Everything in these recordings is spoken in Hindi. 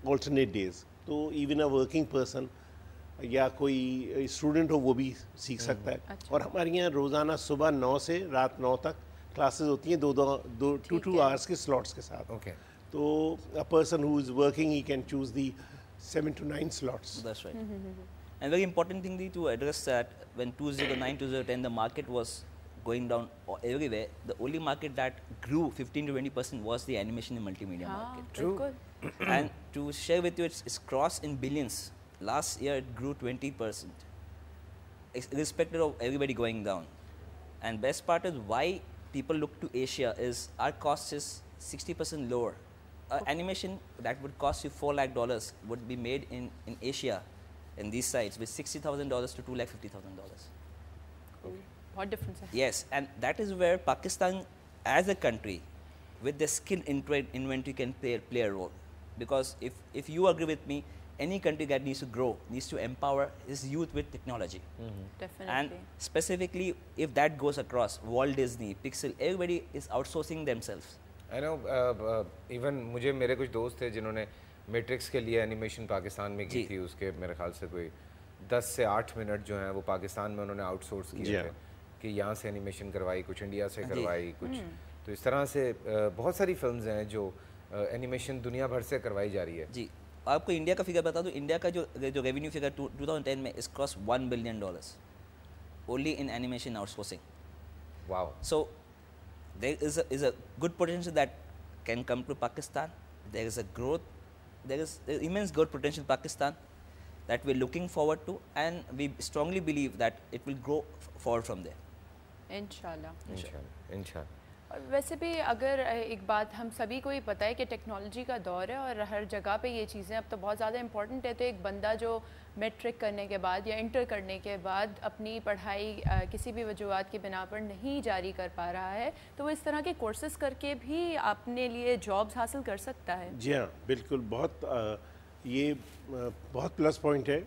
alternate days. तो even a working person या कोई स्टूडेंट हो वो भी सीख सकता है। अच्छा। और हमारे यहाँ रोज़ाना सुबह 9 से रात 9 तक क्लासेस होती हैं, 2 आवर्स के स्लॉट्स के साथ। Okay. तो a person who is working, he can choose the 7 to 9 slots. That's right. And very important thing to address that when 2009, 2010, the market was going down everywhere. The only market that grew 15 to 20% was the animation and multimedia हाँ, market. True. बिल्कुल। And to share with you, it's crossed in billions. Last year it grew 20%, irrespective of everybody going down. And best part is why people look to Asia is our cost is 60% lower. Animation that would cost you $4 lakh would be made in Asia, in these sites, with $60,000 to $250,000. बहुत डिफरेंस है। Yes, and that is where Pakistan as a country with the skill inventory can play a role. Because if you agree with me, any country that needs to grow needs to empower its youth with technology. And definitely. specifically, if that goes across, Walt Disney, Pixar, everybody is outsourcing themselves. I know, even मुझे मेरे कुछ दोस्त थे जिन्होंने मैट्रिक्स के लिए एनिमेशन पाकिस्तान में की जी। थी। उसके मेरे ख्याल से कोई 10 से 8 मिनट जो हैं वो पाकिस्तान में उन्होंने आउटसोर्स जी किए हाँ। थे कि यहाँ से एनिमेशन करवाई, कुछ इंडिया से जी। करवाई, कुछ तो इस तरह से बहुत सारी फिल्म्स हैं जो एनिमेशन दुनिया भर से करवाई जा रही है। जी, आपको इंडिया का फिगर बता दूं, इंडिया का जो रेवेन्यू फिगर 2010 में इस cross $1 billion only in animation outsourcing. Wow. So there is a good potential that can come to Pakistan. There is a growth, there is immense growth potential in Pakistan that we're looking forward to, and we strongly believe that it will grow forward from there. इंशाल्लाह। इंशाल्लाह। और वैसे भी अगर एक बात हम सभी को ही पता है कि टेक्नोलॉजी का दौर है और हर जगह पे ये चीज़ें अब तो बहुत ज़्यादा इंपॉर्टेंट है। तो एक बंदा जो मैट्रिक करने के बाद या इंटर करने के बाद अपनी पढ़ाई किसी भी वजूहत की बिना पर नहीं जारी कर पा रहा है, तो वो इस तरह के कोर्सेज करके भी अपने लिए जॉब्स हासिल कर सकता है। जी हाँ, बिल्कुल। ये बहुत प्लस पॉइंट है।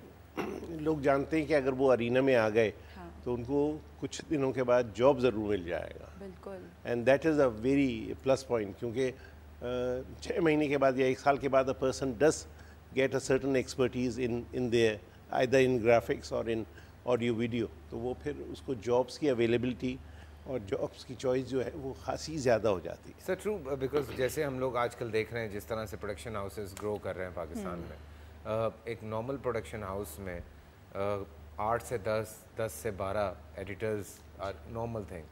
लोग जानते हैं कि अगर वो अरीना में आ गए हाँ। तो उनको कुछ दिनों के बाद जॉब ज़रूर मिल जाएगा। बिल्कुल। And that is a very plus point, क्योंकि 6 महीने के बाद या 1 साल के बाद a person does get a certain expertise in their either in graphics और इन ऑडियो वीडियो, तो वो फिर उसको जॉब्स की अवेलेबिलिटी और जॉब्स की चॉइस जो है वो खासी ज़्यादा हो जाती है। सर ट्रू, बिकॉज जैसे हम लोग आजकल देख रहे हैं जिस तरह से प्रोडक्शन हाउसेस ग्रो कर रहे हैं पाकिस्तान में, एक नॉर्मल प्रोडक्शन हाउस में 8 से 10, 10 से 12 एडिटर्स आर नॉर्मल थिंग।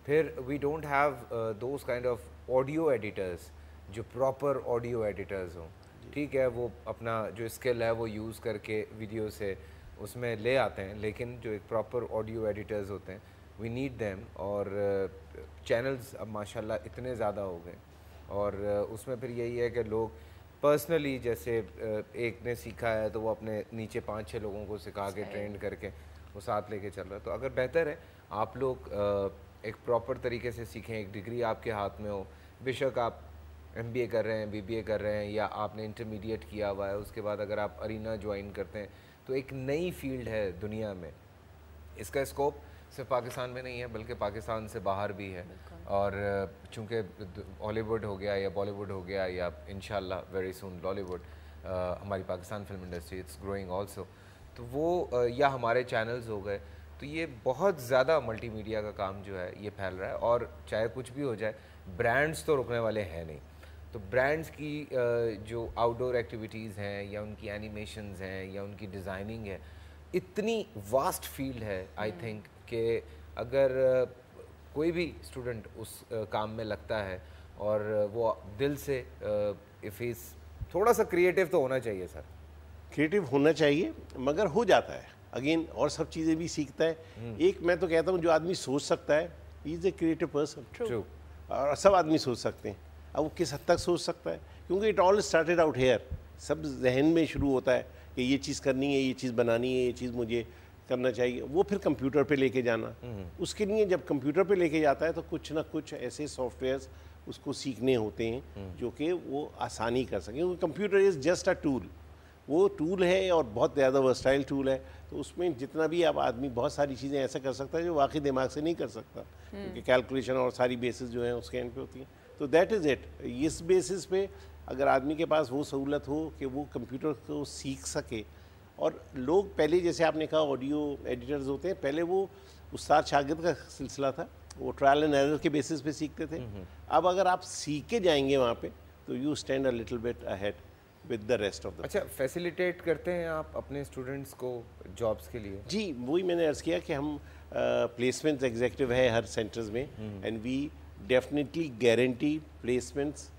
फिर we don't have those kind of audio editors जो प्रॉपर ऑडियो एडिटर्स हों। ठीक है, वो अपना जो स्किल है वो यूज़ करके वीडियो से उसमें ले आते हैं, लेकिन जो एक प्रॉपर ऑडियो एडिटर्स होते हैं वी नीड देम। और चैनल्स अब माशाल्लाह इतने ज़्यादा हो गए, और उसमें फिर यही है कि लोग पर्सनली जैसे एक ने सीखा है तो वो अपने नीचे 5-6 लोगों को सिखा के ट्रेंड करके वो साथ लेके चल रहा है। तो अगर बेहतर है आप लोग एक प्रॉपर तरीके से सीखें, एक डिग्री आपके हाथ में हो, बेशक आप MBA कर रहे हैं, BBA कर रहे हैं, या आपने इंटरमीडिएट किया हुआ है, उसके बाद अगर आप अरीना ज्वाइन करते हैं तो एक नई फील्ड है दुनिया में। इसका स्कोप सिर्फ पाकिस्तान में नहीं है बल्कि पाकिस्तान से बाहर भी है। और चूँकि हॉलीवुड हो गया या बॉलीवुड हो गया या इंशाल्लाह वेरी सून लॉलीवुड, हमारी Pakistan film industry it's growing also, तो वो या हमारे चैनल्स हो गए, तो ये बहुत ज़्यादा मल्टीमीडिया का काम जो है ये फैल रहा है। और चाहे कुछ भी हो जाए, ब्रांड्स तो रुकने वाले हैं नहीं। तो ब्रांड्स की जो आउटडोर एक्टिविटीज़ हैं या उनकी एनिमेशंस हैं या उनकी डिज़ाइनिंग है, इतनी वास्ट फील्ड है आई थिंक कि अगर कोई भी स्टूडेंट उस काम में लगता है और वो दिल से इफ़ इज़ थोड़ा सा क्रिएटिव तो होना चाहिए सर। क्रिएटिव होना चाहिए, मगर हो जाता है अगेन, और सब चीज़ें भी सीखता है। एक मैं तो कहता हूँ जो आदमी सोच सकता है he is a creative person. True. और सब आदमी सोच सकते हैं। अब वो किस हद तक सोच सकता है, क्योंकि it all started out here. सब जहन में शुरू होता है कि ये चीज़ करनी है, ये चीज़ बनानी है, ये चीज़ मुझे करना चाहिए। वो फिर कंप्यूटर पे लेके जाना, उसके लिए जब कंप्यूटर पे लेके जाता है तो कुछ ना कुछ ऐसे सॉफ्टवेयर्स उसको सीखने होते हैं जो कि वो आसानी कर सकें, क्योंकि computer is just a tool. वो टूल है और बहुत ज़्यादा वर्सटाइल टूल है, तो उसमें जितना भी आप आदमी बहुत सारी चीज़ें ऐसा कर सकता है जो वाकई दिमाग से नहीं कर सकता, क्योंकि कैलकुलेशन और सारी बेसिस जो है उसके एंड पे होती हैं। तो दैट इज़ इट। इस बेसिस पे अगर आदमी के पास वो सहूलत हो कि वो कंप्यूटर को सीख सके, और लोग पहले जैसे आपने कहा ऑडियो एडिटर्स होते हैं, पहले वो उस्ताद शागिर्द का सिलसिला था, वो ट्रायल एंड एरर के बेसिस पे सीखते थे। अब अगर आप सीख के जाएंगे वहाँ पे तो you stand a little bit ahead with the rest of the. अच्छा, फैसिलिटेट करते हैं आप अपने स्टूडेंट्स को जॉब्स के लिए? जी, वही मैंने अर्ज़ किया कि हम प्लेसमेंट्स एग्जीक्यूटिव है हर सेंटर्स में, and we definitely guarantee placements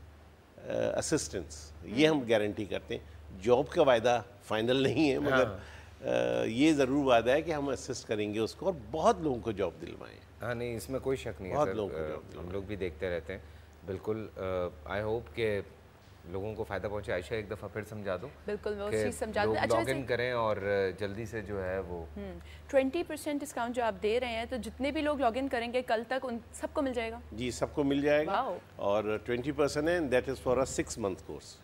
assistants, ये हम गारंटी करते हैं। जॉब का वायदा फाइनल नहीं है, मगर ये ज़रूर वादा है कि हम असिस्ट करेंगे उसको और बहुत लोगों को जॉब दिलवाएं। हाँ नहीं, इसमें कोई शक नहीं है बहुत सर, लोगों को जॉब हम लोग भी देखते रहते हैं। बिल्कुल, आई होप कि लोगों को फ़ायदा पहुंचे। आयशा, एक दफ़ा फिर समझा दो। बिल्कुल, वो कि चीज़ समझा लोग दें। अच्छा, लॉग इन करें और जल्दी से जो है वो 20% डिस्काउंट जो आप दे रहे हैं, तो जितने भी लोग लॉग इन करेंगे कल तक उन सबको मिल जाएगा? जी, सबको मिल जाएगा। Wow. और 20% है, and that is for a 6 month course.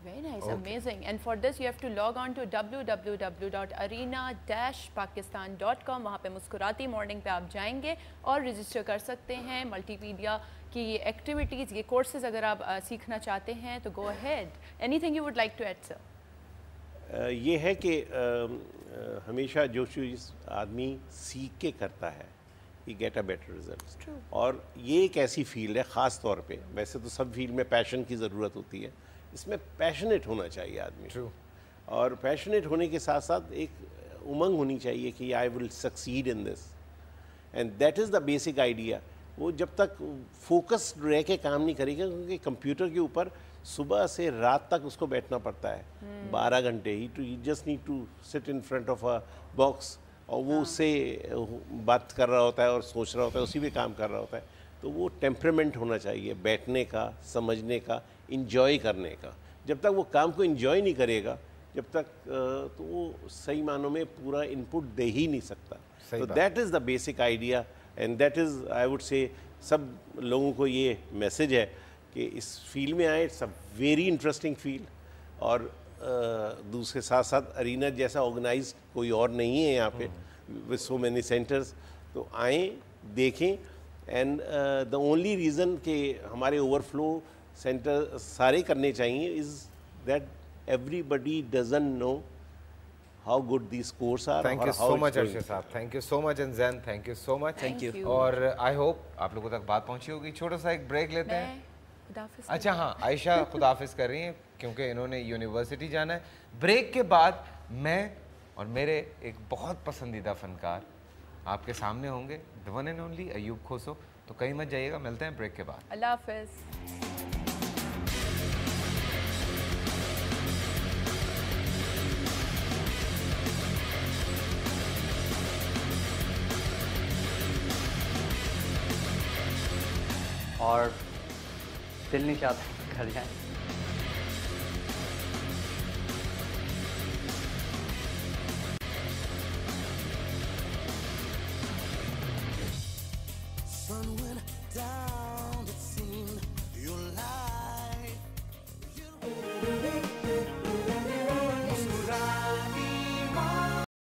Very nice, amazing. And for this, you have to log on to www.arena-pakistan.com. वहाँ पे मुस्कुराती मॉर्निंग पे आप जाएंगे और रजिस्टर कर सकते हैं। मल्टीमीडिया की ये एक्टिविटीज़, ये कोर्सेज अगर आप सीखना चाहते हैं तो go ahead. Anything you would like to add sir? ये है कि हमेशा जो चीज़ आदमी सीख के करता है, ही गेट अ बेटर रिजल्ट। और ये एक ऐसी फील्ड है, ख़ास तौर पे, वैसे तो सब फील्ड में पैशन की ज़रूरत होती है, इसमें पैशनेट होना चाहिए आदमी। True. और पैशनेट होने के साथ साथ एक उमंग होनी चाहिए कि I will succeed in this, and that is the basic idea. वो जब तक फोकस्ड रह के काम नहीं करेगा, क्योंकि कंप्यूटर के ऊपर सुबह से रात तक उसको बैठना पड़ता है 12 घंटे ही। You just need to sit in front of a box, और वो उससे बात कर रहा होता है और सोच रहा होता है, उसी पे काम कर रहा होता है। तो वो टेम्परामेंट होना चाहिए बैठने का, समझने का, इंजॉय करने का। जब तक वो काम को इंजॉय नहीं करेगा, जब तक तो वो सही मानों में पूरा इनपुट दे ही नहीं सकता। तो that is the basic idea, and that is, I would say, सब लोगों को ये मैसेज है कि इस फील्ड में आए। It's a very interesting field, और दूसरे साथ साथ अरीना जैसा ऑर्गेनाइज कोई और नहीं है यहाँ पे विद सो मैनी सेंटर्स। तो आएँ, देखें, एंड द ओनली रीज़न कि हमारे ओवरफ्लो सेंटर सारे करने चाहिए is that everybody doesn't know how good these course are. Thank you so much Arshad साहब, thank you so much, and Jain thank you so much. Thank you. और आई होप आप लोगों तक बात पहुंची होगी। छोटा सा एक ब्रेक लेते हैं। खुदाफिज़। अच्छा हाँ, आयशा खुदाफिज कर रही हैं क्योंकि इन्होंने यूनिवर्सिटी जाना है। ब्रेक के बाद मैं और मेरे एक बहुत पसंदीदा फनकार आपके सामने होंगे, the one and only Ayub खोसो। तो कहीं मत जाइएगा, मिलते हैं ब्रेक के बाद। अल्लाह हाफ़िज़। और दिल नहीं चाहता घर जाए।